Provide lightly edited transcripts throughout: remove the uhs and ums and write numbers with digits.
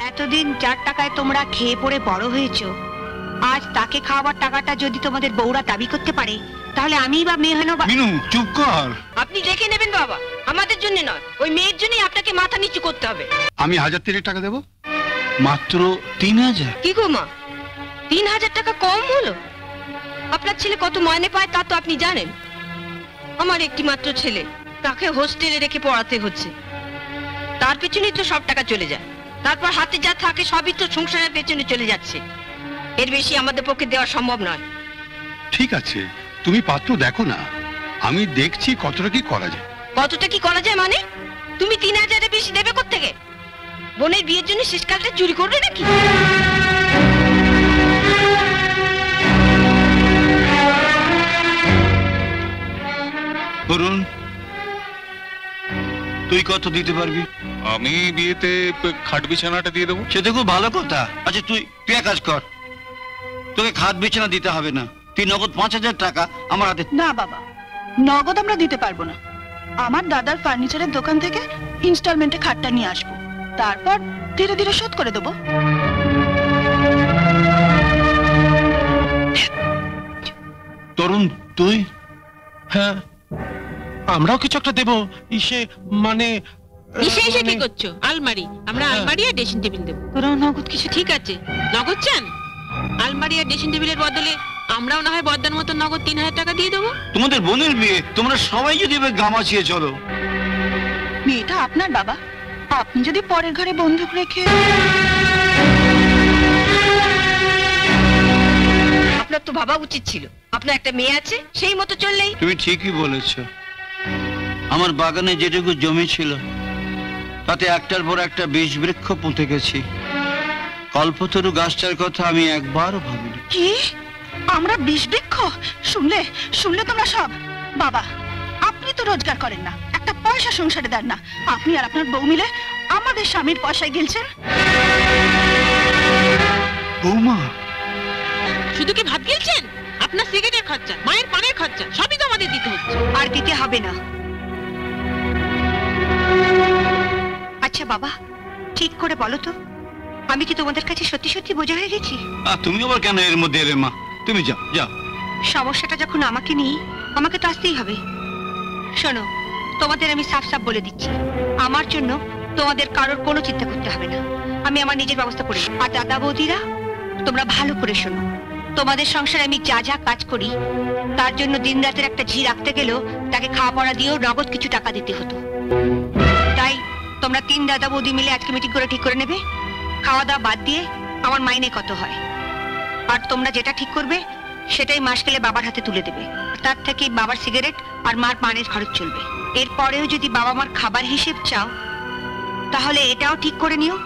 এতদিন যার টাকায় তোমরা খেয়ে পড়ে বড় হয়েছো, আজ তাকে খাওয়াবার টাকাটা যদি তোমাদের বউরা দাবি করতে পারে, তাহলে আমি বা মেয়ে হলো। মিনু চুপ কর। আপনি দেখে নেবেন বাবা, আমাদের জন্য নয়, ওই মেয়ের জন্যই আপনাকে মাথা নিচু করতে হবে। আমি 1000 টাকা দেবো। মাত্র 3000? কি গো মা, 3000 টাকা কম হলো? আপনার ছেলে কত মাইনে পায় তা তো আপনি জানেন। আমার একটি মাত্র ছেলে, তাকে হোস্টেলে রেখে পড়াতে হচ্ছে, তার পেছনেই তো সব টাকা চলে যায়। তারপর হাতে যা থাকে সবই তো সংসারের পেছনে চলে যাচ্ছে। এর বেশি আমাদের পক্ষে দেওয়া সম্ভব নয়। ঠিক আছে, তুমি পাত্র দেখো না, আমি দেখছি কতটা কি করা যায়। কতটা কি করা যায় মানে? তুমি 3000-এর বেশি দেবে কোত্থেকে? বোনের বিয়ের জন্য শেষকালটা চুরি করবে নাকি? বরুণ, তুই কত দিতে পারবি? আমি বিয়েতে খাট বিছানাটা দিয়ে দেবো। সে তো খুব ভালো কথা। আচ্ছা তুই এক কাজ কর, তোকে খাট বিছানা দিতে হবে না, তুই নগদ 5000 টাকা আমার হাতে। না বাবা, নগদ আমরা দিতে পারবো না। আমার দাদার ফার্নিচারের দোকান থেকে ইনস্টলমেন্টে খাটটা নিয়ে আসবো, তারপর ধীরে ধীরে শোধ করে দেবো। তরুণ তুই? হ্যাঁ, আমরাও কিছু একটা দেবো। ইসে মানে ইসে এসে কি করছো? আলমারি, আমরা আলমারি আর ড্রেসিং টেবিল দেবো। তোরা নগদ কিছু? ঠিক আছে, নগদ চান? আলমারি আর ড্রেসিং টেবিলের বদলে আমরাও না হয় বদ্দার মতো নগদ 3000 টাকা দিয়ে দেবো। তোমাদের বোনের বিয়ে, তোমরা সবাই যদি এবার গামাছিয়ে চলো। মেয়েটা আপনার বাবা, আপনি যদি পরের ঘরে বন্দুক রেখে। আপনার তো ভাবা উচিত ছিল, আপনার একটা মেয়ে আছে, সেই মতো চললেই। তুমি ঠিকই বলেছ। আমার বাগানে যেটুকু জমি ছিল তাতে একটার পর একটা বীজ বৃক্ষ পুঁতে গেছি। কল্পতরু গাছটার কথা আমি একবারও ভাবিনি। কি আমরা বিষ বৃক্ষ? শুনলে শুনলে তোমরা সব। বাবা, আপনি তো রোজগার করেন না, একটা পয়সা সংসারে দেন না। আপনি আর আপনার বউ মিলে আমাদের স্বামীর পয়সায় গেলছেন। বৌমা, শুধু কি ভাত গিলছেন? আপনার সিগারেটের খরচা, মায়ের পানের খরচা সবই তো আমাদের দিতে হচ্ছে। আর দিতে হবে না। আচ্ছা বাবা, ঠিক করে বলো তো, আমি কি তোমাদের কাছে সত্যি সত্যি বোঝা হয়ে গেছি? তুমি আবার কেন এর মধ্যে এলে মা? তুমি যাও যাও। সমস্যাটা যখন আমাকে নিয়ে, আমাকে তো আসতেই হবে। শোনো, তোমাদের আমি সাফ সাফ বলে দিচ্ছি, আমার জন্য তোমাদের কারোর কোনো চিন্তা করতে হবে না, আমি আমার নিজের ব্যবস্থা করে। আর দাদা বৌদিরা, তোমরা ভালো করে শোনো, তোমাদের সংসারে আমি যা যা কাজ করি তার জন্য দিন রাতের একটা ঝি রাখতে গেলেও তাকে খাওয়া পড়া দিয়েও নগদ কিছু টাকা দিতে হতো। তাই তোমরা 3 দাদা বৌদি মিলে আজকে মিটিং করে ঠিক করে নেবে খাওয়া দাওয়া বাদ দিয়ে আমার মাইনে কত হয়। আর তোমরা যেটা ঠিক করবে সেটাই মাস গেলে বাবার হাতে তুলে দেবে। তার থেকে বাবার সিগারেট আর মার পানের খরচ চলবে। এরপরেও যদি বাবা মার খাবার হিসেব চাও তাহলে এটাও ঠিক করে নিও,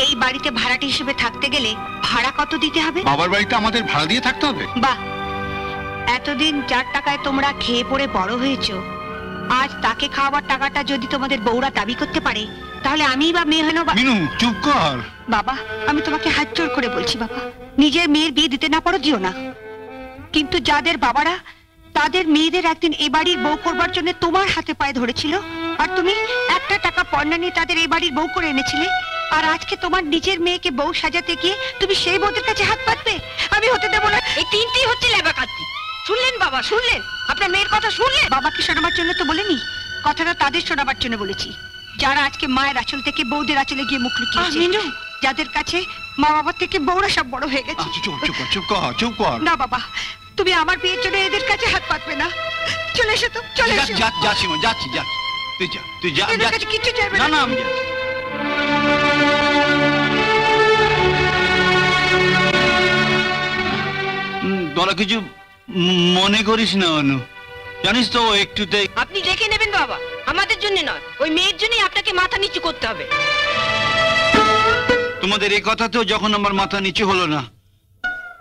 এই বাড়িতে ভাড়াটি হিসেবে থাকতে গেলে ভাড়া কত দিতে হবে। বাবার বাড়িতে আমাদের ভাড়া দিয়ে থাকতে হবে? বাহ, এতদিন যার টাকায় তোমরা খেয়ে পড়ে বড় হয়েছো, আজ তাকে খাওয়াবার টাকাটা যদি তোমাদের বউরা দাবি করতে পারে, তাহলে আমি বা মেয়ে হলো। মিনু চুপ কর। বাবা, আমি তোমাকে হাত জোড় করে বলছি বাবা, নিজের মেয়ের বিয়ে দিতে না পারো দিও না, কিন্তু যাদের বাবারা তাদের মেয়েদের একদিন এ বাড়ির বউ করবার জন্য তোমার হাতে পায়ে ধরেছিল, আর তুমি একটা টাকা পয়সা নিয়ে তাদের এই বাড়ির বউ করে এনেছিলে, আর আজকে তোমার নিজের মেয়েকে বউ সাজাতে গিয়ে তুমি সেই বউদের কাছে হাত পাতবে? আমি হতে দেবো না। এই তিনটি হচ্ছে লেবাকাতি। শুনলেন বাবা, শুনলেন? আপনার মেয়ের কথা শুনলেন? বাবাকে শোনাবার জন্য তো বলিনি, কথাটা তাদের শোনাবার জন্য বলেছি যারা আজকে মায়ের আঁচল থেকে বউদের আঁচলে গিয়ে মুখ লুকিয়েছে, যাদের কাছে মা বাবার থেকে বউরা সব বড় হয়ে গেছে। চুপ চুপ কর, চুপ কর, চুপ কর। না বাবা, তুমি আমার বিয়ের জন্য এদের কাছে হাত পাতবে না। চলে এসো তো, চলে এসো। যাচ্ছি মা, যাচ্ছি যাচ্ছি। তুই যা, তুই যা। এদের কাছে কিচ্ছু চাইবে না না। না, আমি যাচ্ছি। তোরা কিছু মনে করিস না অনু, জানিস তো একটুতেই। আপনি দেখে নেবেন বাবা, আমাদের জন্য নয়, ওই মেয়ের জন্যই আপনাকে মাথা নিচু করতে হবে। তোমাদের এই কথাতেও যখন আমার মাথা নিচু হলো না,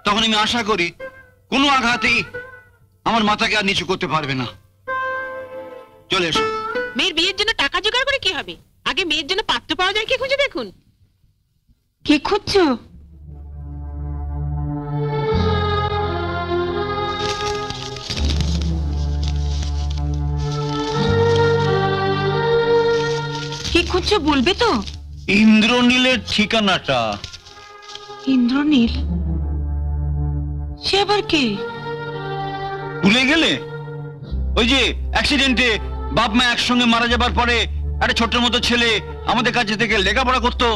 তখন আমি আশা করি কোনো আঘাতেই আমার মাথাকে আর নিচু করতে পারবে না। চলে এসো। মেয়ের বিয়ের জন্য টাকা জোগাড় করে কি হবে? আগে মেয়ের জন্য পাত্র পাওয়া যায় কি খুঁজে দেখুন। কি খুঁজছো? কি খুঁজছো বলবে তো? ইন্দ্রনীলের ঠিকানাটা। ইন্দ্রনীল? সে আবার কে? ভুলে গেলে? ওই যে অ্যাক্সিডেন্টে বাপ মা একসঙ্গে মারা যাবার পরে একটা ছোট্ট মতো ছেলে আমাদের কাছে থেকে লেখাপড়া করতো।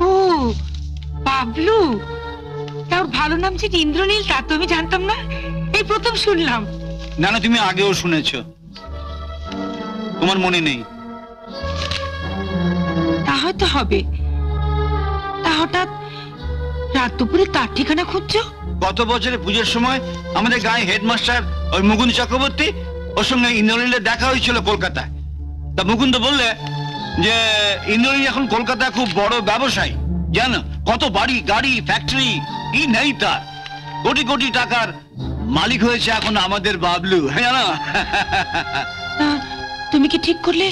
ও বাবলু, তার ভালো নাম যে ইন্দ্রনীল, তা তো আমি জানতাম না, এই প্রথম শুনলাম। না না, তুমি আগেও শুনেছ, তোমার মনে নেই। তা হয়তো হবে। তা হঠাৎ রাত দুপুরে তার ঠিকানা খুঁজছো? গত বছরে পুজোর সময় আমাদের গায়ে হেডমাস্টার ওই মুকুন্দ চক্রবর্তী, ওর সঙ্গে ইন্দ্রনীলের দেখা হয়েছিল কলকাতায়। তা মুকুন্দ বললে যে ইন্দ্রনীল এখন কলকাতায় খুব বড় ব্যবসায়ী, জানো, কত বাড়ি গাড়ি ফ্যাক্টরি কি নেই তার, কোটি কোটি টাকার মালিক হয়েছে এখন আমাদের বাবলু। হ্যাঁ না? তা তুমি কি ঠিক করলে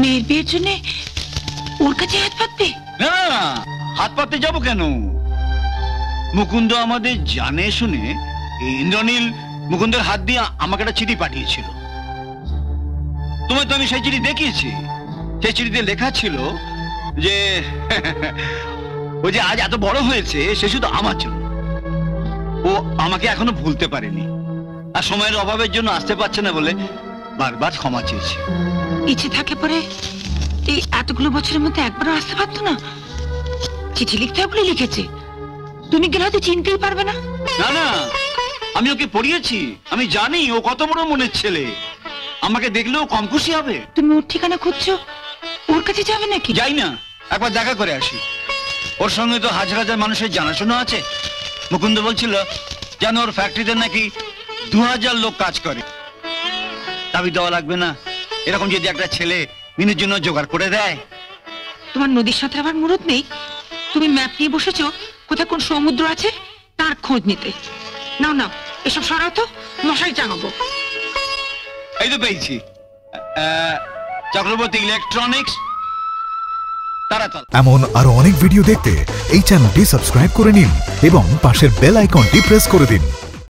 মেয়ের বিয়ের জন্য ওর কাছে হাত পাতবে? না না, হাত পাততে যাবো কেন? মুকুন্দ আমাদের জানে শুনে ইন্দ্রনীল মুকুন্দের হাত দিয়ে আমাকে একটা চিঠি পাঠিয়েছিল। তোমায় তো আমি সেই চিঠি দেখিয়েছি। সেই চিঠিতে লেখা ছিল যে ও যে আজ এত বড় হয়েছে সে শুধু আমার জন্য। ও আমাকে এখনো ভুলতে পারেনি, আর সময়ের অভাবের জন্য আসতে পারছে না বলে বারবার ক্ষমা চেয়েছে। ইচ্ছে থাকলে পরে এই এতগুলো বছরের মধ্যে একবারও আসতে পারতো না? চিঠি লিখতে হবে বলে লিখেছে, তুমি গেলে হয়তো চিনতেই পারবে না। না না, আমি ওকে পড়িয়েছি, আমি জানি ও কত বড় মনের ছেলে, আমাকে দেখলেও কম খুশি হবে। তুমি ওর ঠিকানা খুঁজছো, ওর কাছে যাবে নাকি? যাই না, একবার দেখা করে আসি। ওর সঙ্গে তো হাজার হাজার মানুষের জানাশোনা আছে। মুকুন্দ বলছিল যেন ওর ফ্যাক্টরিতে নাকি 2000 লোক কাজ করে। দাবি দেওয়া লাগবে না, এরকম যদি একটা ছেলে মিনুর জন্য জোগাড় করে দেয়। তোমার নদীর সাথে আবার মুরত নেই? তুমি ম্যাপ নিয়ে বসেছো কোথায় কোন সমুদ্র আছে তার খোঁজ নিতে। নাও নাও, এসব সরাও তো, মশাই টাঙাবো। এই তো পেয়েছি, চক্রবর্তী ইলেকট্রনিক্স, তারাতলা। এমন আরো অনেক ভিডিও দেখতে এই চ্যানেলটি সাবস্ক্রাইব করে নিন এবং পাশের বেল আইকনটি প্রেস করে দিন।